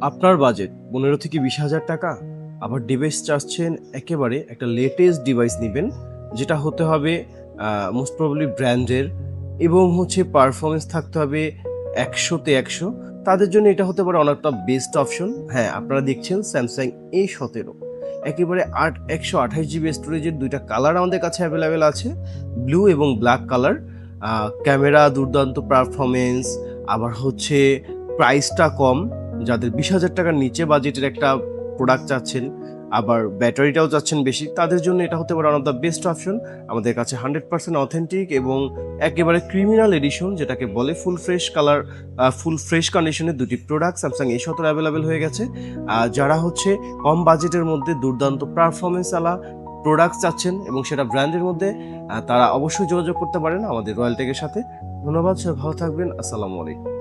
আপনার বাজেট 15 থেকে 20 হাজার টাকা, আবার ডিভাইস চাচ্ছেন একেবারে একটা লেটেস্ট ডিভাইস নেবেন, যেটা হতে হবে মোস্ট প্রবাবলি ব্র্যান্ডের, এবং হচ্ছে পারফরমেন্স থাকতে হবে 100-তে 100। তাদের জন্য এটা হতে পারে অনেকটা বেস্ট অপশন। হ্যাঁ, আপনারা দেখছেন স্যামসাং A17, একেবারে 128 জিবি স্টোরেজের দুইটা কালার আমাদের কাছে অ্যাভেলেবেল আছে, ব্লু এবং ব্ল্যাক কালার। ক্যামেরা দুর্দান্ত পারফরমেন্স, আবার হচ্ছে প্রাইসটা কম। যাদের 20 হাজার টাকার নিচে বাজেটের একটা প্রোডাক্ট চাচ্ছেন, আবার ব্যাটারিটাও চাচ্ছেন বেশি, তাদের জন্য এটা হতে পারে one of the best option. আমাদের কাছে 100% অথেন্টিক এবং একেবারে ক্রিমিনাল এডিশন যেটাকে বলে full fresh colour, full fresh কন্ডিশনের দুটি প্রোডাক্ট স্যামসাং A17 অ্যাভেলেবেল হয়ে গেছে। যারা হচ্ছে কম বাজেটের মধ্যে দুর্দান্ত পারফরমেন্স আলা প্রোডাক্ট চাচ্ছেন এবং সেটা ব্র্যান্ডের মধ্যে, তারা অবশ্যই যোগাযোগ করতে পারেন আমাদের রয়্যাল টেকের সাথে। ধন্যবাদ, সবাই ভালো থাকবেন। আসসালামু আলাইকুম।